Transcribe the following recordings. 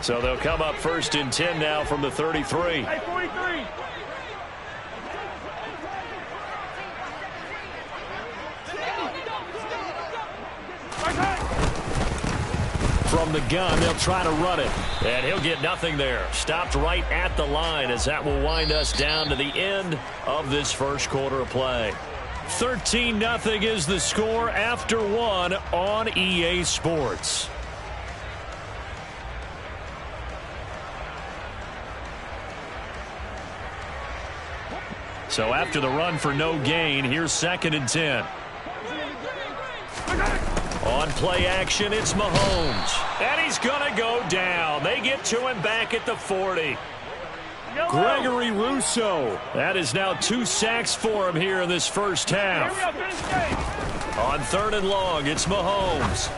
So they'll come up 1st and 10 now from the 33. Hey, 43. From the gun, they'll try to run it. And he'll get nothing there. Stopped right at the line as that will wind us down to the end of this first quarter of play. 13-0 is the score after one on EA Sports. So after the run for no gain, here's 2nd and 10. On play action, it's Mahomes. And he's going to go down. They get to him back at the 40. Gregory Rousseau. That is now 2 sacks for him here in this first half. On 3rd and long, it's Mahomes.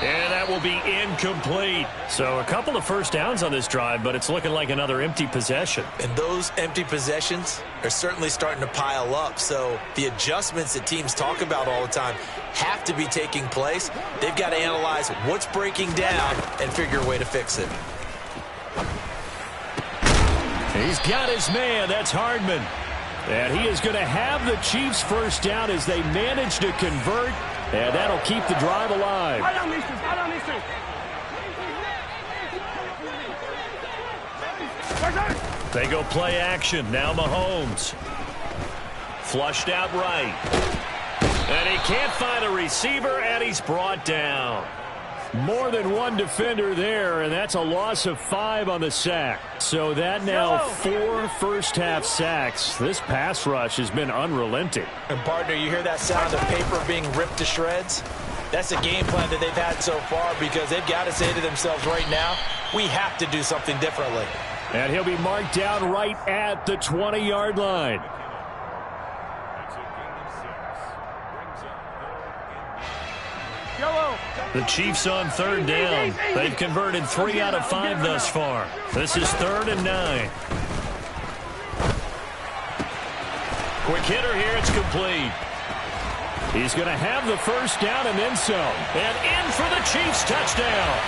And that will be incomplete. So a couple of first downs on this drive, but it's looking like another empty possession. And those empty possessions are certainly starting to pile up. So the adjustments that teams talk about all the time have to be taking place. They've got to analyze what's breaking down and figure a way to fix it. He's got his man. That's Hardman. And he is going to have the Chiefs first down as they manage to convert. And that'll keep the drive alive. They go play action. Now Mahomes. Flushed out right. And he can't find a receiver, and he's brought down. More than one defender there, and that's a loss of 5 on the sack. So that now 4 first-half sacks. This pass rush has been unrelenting. And, partner, you hear that sound of paper being ripped to shreds? That's a game plan that they've had so far because they've got to say to themselves right now, we have to do something differently. And he'll be marked down right at the 20-yard line. The Chiefs on 3rd down. They've converted 3 out of 5 thus far. This is 3rd and 9. Quick hitter here. It's complete. He's going to have the first down and then some. And in for the Chiefs touchdown.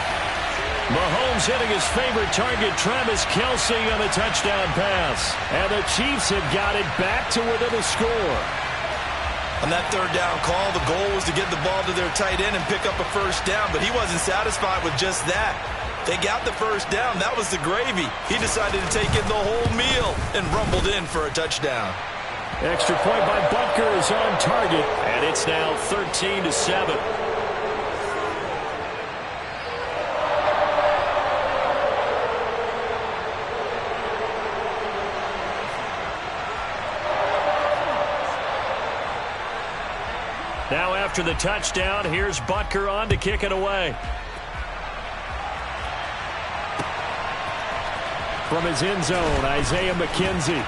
Mahomes hitting his favorite target, Travis Kelce, on the touchdown pass. And the Chiefs have got it back to within a score. On that 3rd down call, the goal was to get the ball to their tight end and pick up a first down, but he wasn't satisfied with just that. They got the first down. That was the gravy. He decided to take in the whole meal and rumbled in for a touchdown. Extra point by Butker is on target, and it's now 13-7. Now after the touchdown, here's Butker on to kick it away. From his end zone, Isaiah McKenzie.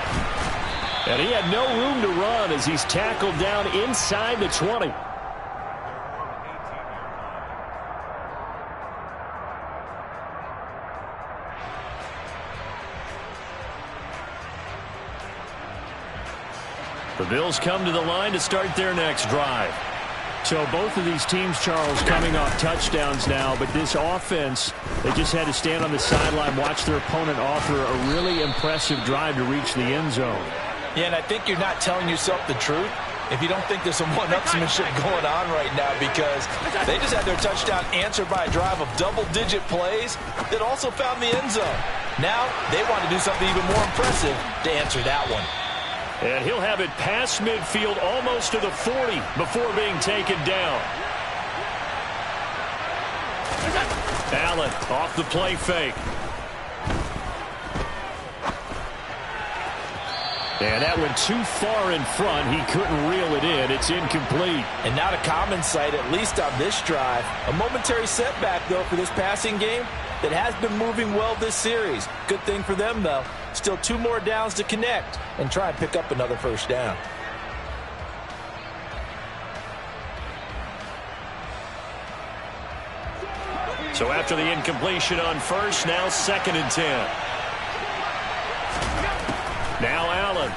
And he had no room to run as he's tackled down inside the 20. The Bills come to the line to start their next drive. So both of these teams, Charles, coming off touchdowns now, but this offense, they just had to stand on the sideline, watch their opponent offer a really impressive drive to reach the end zone. Yeah, and I think you're not telling yourself the truth if you don't think there's some one-upsmanship going on right now, because they just had their touchdown answered by a drive of double-digit plays that also found the end zone. Now they want to do something even more impressive to answer that one. And he'll have it past midfield almost to the 40 before being taken down. Allen off the play fake. And that went too far in front. He couldn't reel it in. It's incomplete. And not a common sight, at least on this drive. A momentary setback, though, for this passing game that has been moving well this series. Good thing for them, though. Still 2 more downs to connect and try and pick up another first down. So after the incompletion on first, now 2nd and 10. Now Allen.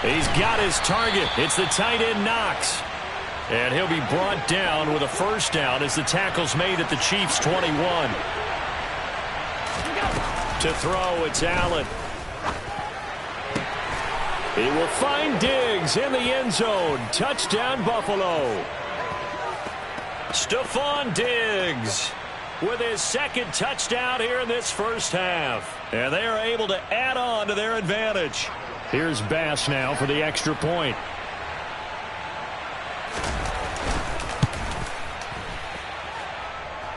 He's got his target. It's the tight end Knox. And he'll be brought down with a first down as the tackle's made at the Chiefs' 21. To throw, it's Allen. He will find Diggs in the end zone. Touchdown, Buffalo. Stephon Diggs with his second touchdown here in this first half. And they are able to add on to their advantage. Here's Bass now for the extra point.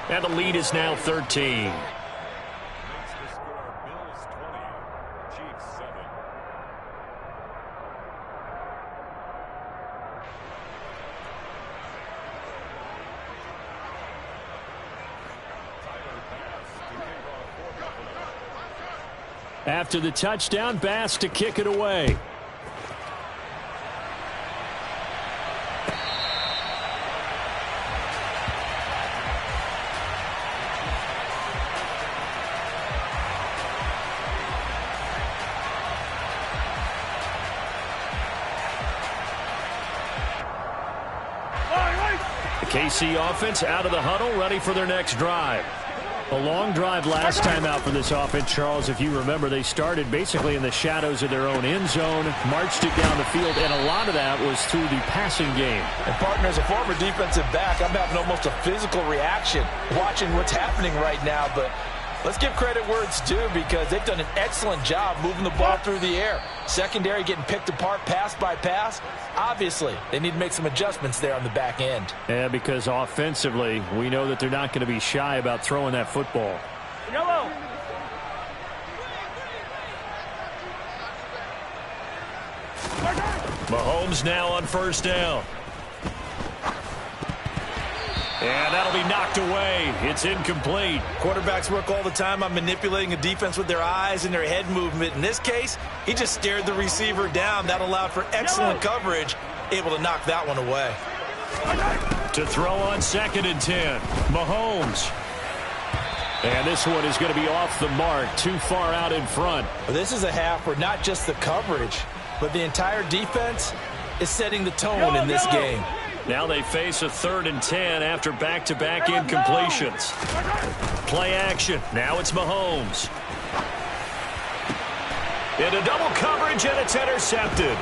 And the lead is now 13. After the touchdown, Bass to kick it away. The KC offense out of the huddle, ready for their next drive. A long drive last time out for this offense, Charles. If you remember, they started basically in the shadows of their own end zone, marched it down the field, and a lot of that was through the passing game. And, partner, as a former defensive back, I'm having almost a physical reaction watching what's happening right now. But let's give credit where it's due because they've done an excellent job moving the ball through the air. Secondary getting picked apart pass by pass. Obviously, they need to make some adjustments there on the back end. Yeah, because offensively, we know that they're not going to be shy about throwing that football. Yellow. Mahomes now on first down. And that'll be knocked away. It's incomplete. Quarterbacks work all the time on manipulating a defense with their eyes and their head movement. In this case, he just stared the receiver down. That allowed for excellent coverage, able to knock that one away. To throw on 2nd and 10. Mahomes. And this one is going to be off the mark, too far out in front. Well, this is a half where not just the coverage, but the entire defense is setting the tone in this game. Now they face a 3rd and 10 after back-to-back incompletions. Play action. Now it's Mahomes. Into double coverage, and it's intercepted.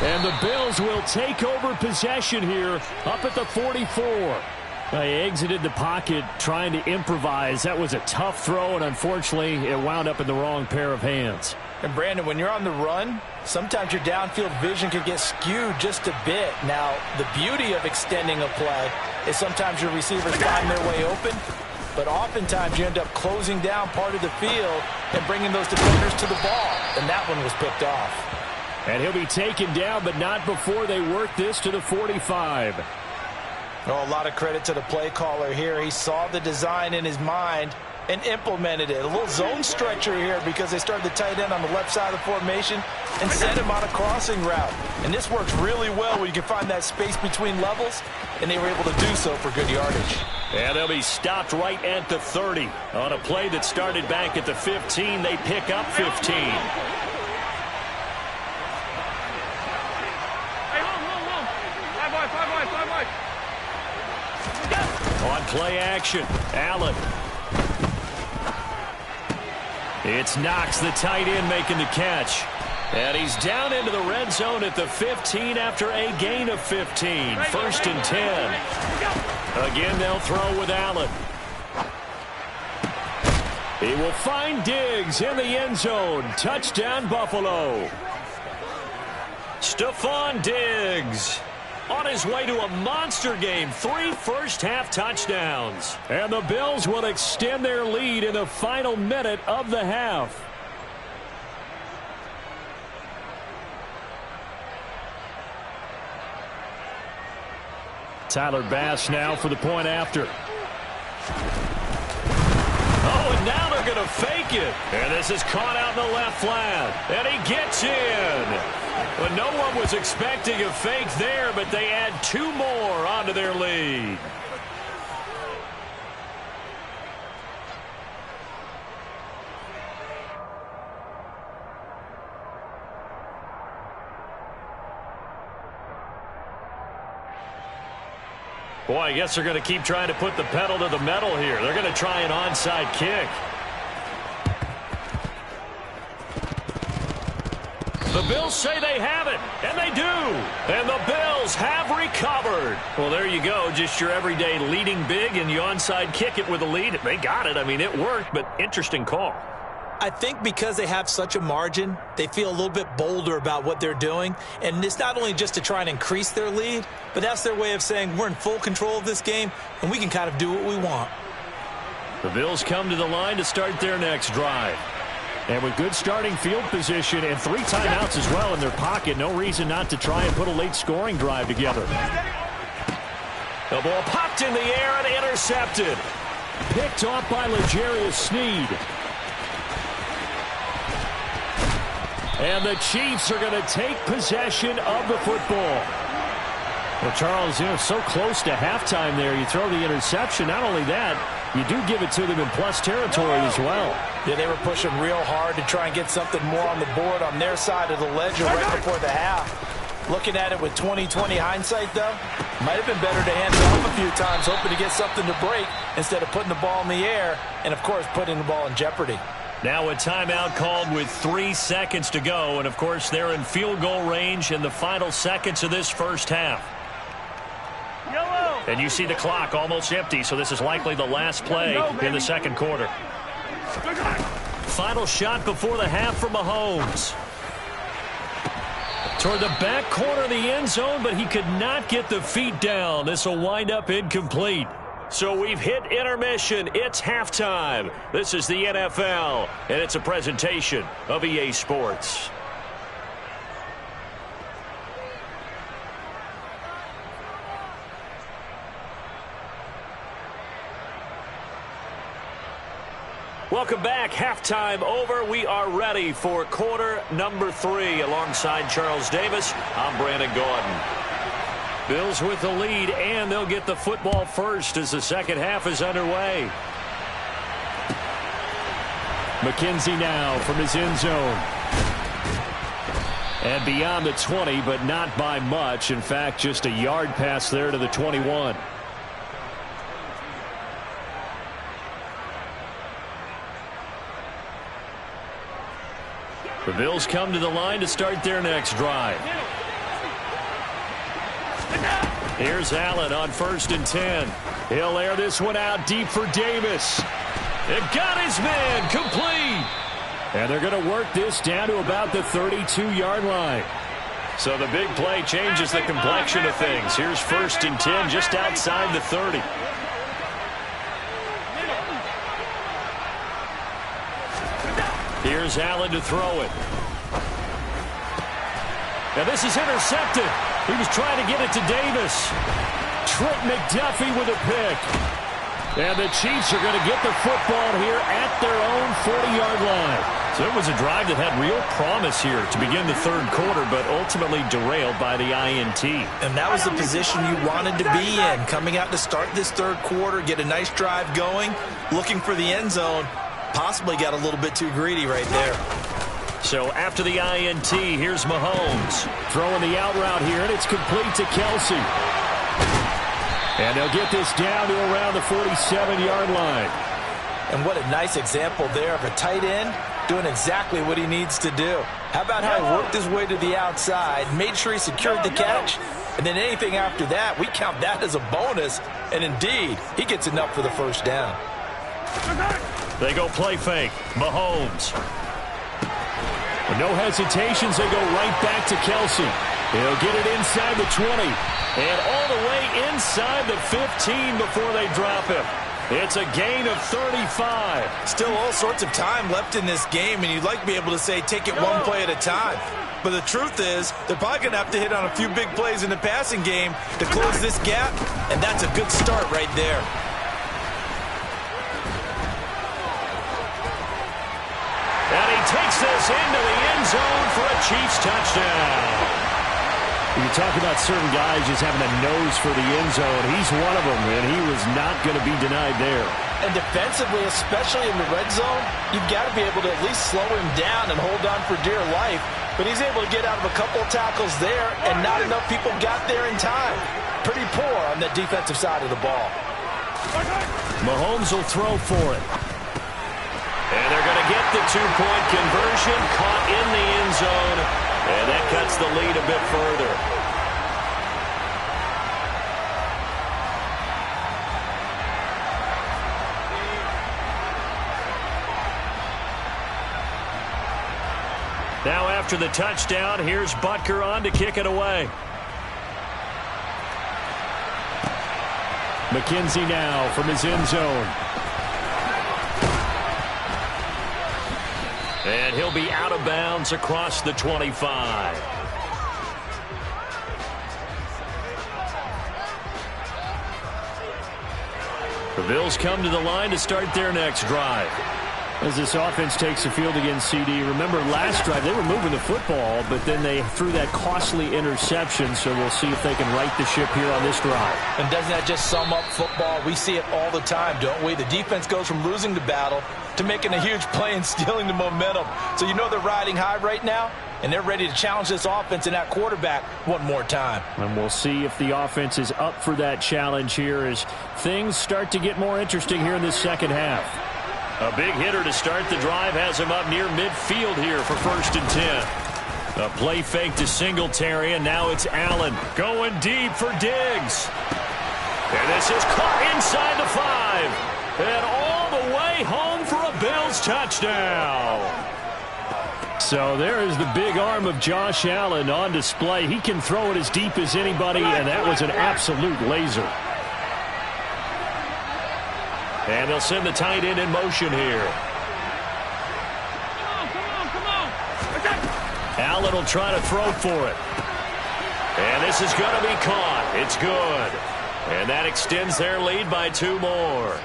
And the Bills will take over possession here up at the 44. They exited the pocket trying to improvise. That was a tough throw, and unfortunately, it wound up in the wrong pair of hands. And, Brandon, when you're on the run, sometimes your downfield vision can get skewed just a bit. Now, the beauty of extending a play is sometimes your receivers find their way open, but oftentimes you end up closing down part of the field and bringing those defenders to the ball, and that one was picked off. And he'll be taken down, but not before they work this to the 45. Oh, a lot of credit to the play caller here. He saw the design in his mind and implemented it. A little zone stretcher here because they started the tight end on the left side of the formation and sent him on a crossing route. And this works really well when you can find that space between levels, and they were able to do so for good yardage. And they'll be stopped right at the 30. On a play that started back at the 15, they pick up 15. On play action, Allen. It's Knox, the tight end, making the catch. And he's down into the red zone at the 15 after a gain of 15. 1st and 10. Again, they'll throw with Allen. He will find Diggs in the end zone. Touchdown, Buffalo. Stephon Diggs on his way to a monster game. 3 first-half touchdowns. And the Bills will extend their lead in the final minute of the half. Tyler Bass now for the point after. Oh, and now they're going to fake it. And this is caught out in the left flat. And he gets in. But no one was expecting a fake there, but they add 2 more onto their lead. Boy, I guess they're going to keep trying to put the pedal to the metal here. They're going to try an onside kick. The Bills say they have it, and they do. And the Bills have recovered. Well, there you go. Just your everyday leading big, and you onside kick it with a lead. They got it. I mean, it worked, but interesting call. I think because they have such a margin, they feel a little bit bolder about what they're doing. And it's not only just to try and increase their lead, but that's their way of saying we're in full control of this game, and we can kind of do what we want. The Bills come to the line to start their next drive. And with good starting field position and 3 timeouts as well in their pocket, no reason not to try and put a late scoring drive together. The ball popped in the air and intercepted. Picked off by L'Jarius Sneed. And the Chiefs are going to take possession of the football. Well, Charles, so close to halftime there. You throw the interception. Not only that, you do give it to them in plus territory as well. Yeah, they were pushing real hard to try and get something more on the board on their side of the ledger right before the half. Looking at it with 20/20 hindsight, though, might have been better to hand it off a few times, hoping to get something to break instead of putting the ball in the air and, of course, putting the ball in jeopardy. Now a timeout called with 3 seconds to go. And, of course, they're in field goal range in the final seconds of this first half. And you see the clock almost empty, so this is likely the last play in the second quarter. Final shot before the half from Mahomes. Toward the back corner of the end zone, but he could not get the feet down. This will wind up incomplete. So we've hit intermission. It's halftime. This is the NFL, and it's a presentation of EA Sports. Welcome back. Halftime over. We are ready for quarter number 3. Alongside Charles Davis, I'm Brandon Gaudin. Bills with the lead, and they'll get the football first as the second half is underway. McKenzie now from his end zone. And beyond the 20, but not by much. In fact, just a yard pass there to the 21. The Bills come to the line to start their next drive. Here's Allen on 1st and 10. He'll air this one out deep for Davis. It got his man complete. And they're going to work this down to about the 32-yard line. So the big play changes the complexion of things. Here's 1st and 10 just outside the 30. Here's Allen to throw it. Now this is intercepted. He was trying to get it to Davis. Trent McDuffie with a pick. And the Chiefs are going to get the football here at their own 40-yard line. So it was a drive that had real promise here to begin the third quarter, but ultimately derailed by the INT. And that was the position you wanted to be in, coming out to start this third quarter, get a nice drive going, looking for the end zone. Possibly got a little bit too greedy right there. So after the INT, here's Mahomes. Throwing the out route here, and it's complete to Kelsey. And they'll get this down to around the 47-yard line. And what a nice example there of a tight end doing exactly what he needs to do. How about how he worked his way to the outside, made sure he secured the catch, and then anything after that, we count that as a bonus. And indeed, he gets enough for the first down. They go play fake. Mahomes. With no hesitations, they go right back to Kelsey. He'll get it inside the 20. And all the way inside the 15 before they drop him. It's a gain of 35. Still all sorts of time left in this game, and you'd like to be able to say take it one play at a time. But the truth is, they're probably going to have to hit on a few big plays in the passing game to close this gap, and that's a good start right there. And he takes this into the end zone for a Chiefs touchdown. You talk about certain guys just having a nose for the end zone. He's one of them, and he was not going to be denied there. And defensively, especially in the red zone, you've got to be able to at least slow him down and hold on for dear life. But he's able to get out of a couple of tackles there, and not enough people got there in time. pretty poor on the defensive side of the ball. Mahomes will throw for it. And they're going to get the two-point conversion, caught in the end zone, and that cuts the lead a bit further. Now after the touchdown, here's Butker on to kick it away. McKenzie now from his end zone. And he'll be out of bounds across the 25. The Bills come to the line to start their next drive. As this offense takes the field against CD, remember last drive they were moving the football, but then they threw that costly interception, so we'll see if they can right the ship here on this drive. And doesn't that just sum up football? We see it all the time, don't we? The defense goes from losing the battle to making a huge play and stealing the momentum. So you know they're riding high right now, and they're ready to challenge this offense and that quarterback one more time. And we'll see if the offense is up for that challenge here as things start to get more interesting here in this second half. A big hitter to start the drive has him up near midfield here for 1st and 10. A play fake to Singletary, and now it's Allen going deep for Diggs. And this is caught inside the 5. And all the way home for a Bills touchdown. So there is the big arm of Josh Allen on display. He can throw it as deep as anybody, and that was an absolute laser. And they'll send the tight end in motion here. Come on. Allen will try to throw for it. And this is going to be caught. It's good. And that extends their lead by 2 more.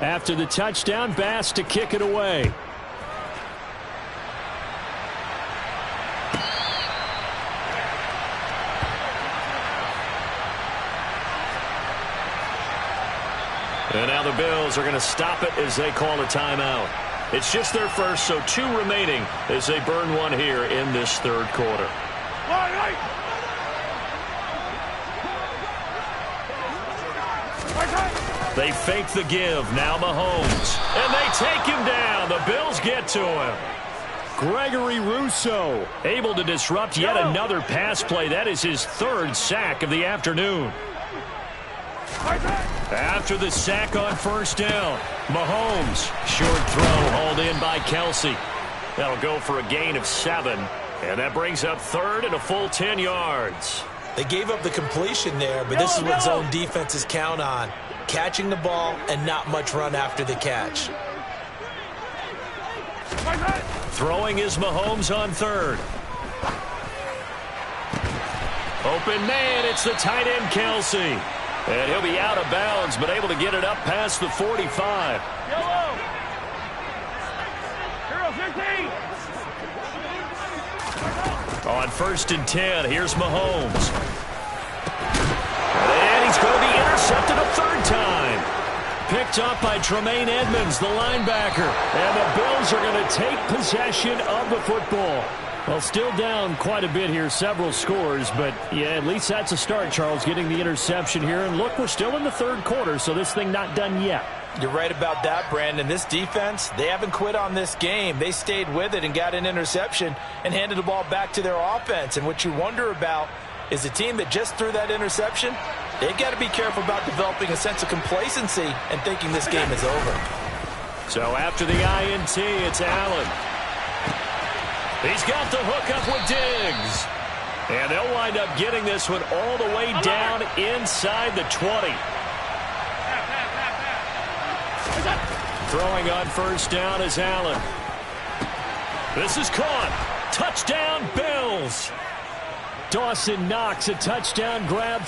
After the touchdown, Bass to kick it away. And now the Bills are going to stop it as they call a timeout. It's just their first, so 2 remaining as they burn one here in this 3rd quarter. They fake the give. Now Mahomes. And they take him down. The Bills get to him. Gregory Rousseau able to disrupt yet another pass play. That is his 3rd sack of the afternoon. After the sack on 1st down, Mahomes. Short throw hauled in by Kelsey. That'll go for a gain of 7. And that brings up 3rd and a full 10 yards. They gave up the completion there, but this is what zone defenses count on. Catching the ball and not much run after the catch. Throwing is Mahomes on 3rd. Open man, it's the tight end Kelsey. And he'll be out of bounds, but able to get it up past the 45. On 1st and 10, here's Mahomes. And he's going to be intercepted a 3rd time. Picked up by Tremaine Edmonds, the linebacker. And the Bills are going to take possession of the football. Well, still down quite a bit here, several scores, but yeah, at least that's a start, Charles, getting the interception here. And look, we're still in the 3rd quarter, so this thing not done yet. You're right about that, Brandon. This defense, they haven't quit on this game. They stayed with it and got an interception and handed the ball back to their offense. And what you wonder about is a team that just threw that interception, they've got to be careful about developing a sense of complacency and thinking this game is over. So after the INT, it's Allen. He's got the hook up with Diggs. And they'll wind up getting this one all the way down inside the 20. Throwing on 1st down is Allen. This is caught. Touchdown, Bills. Dawson Knox, a touchdown grab.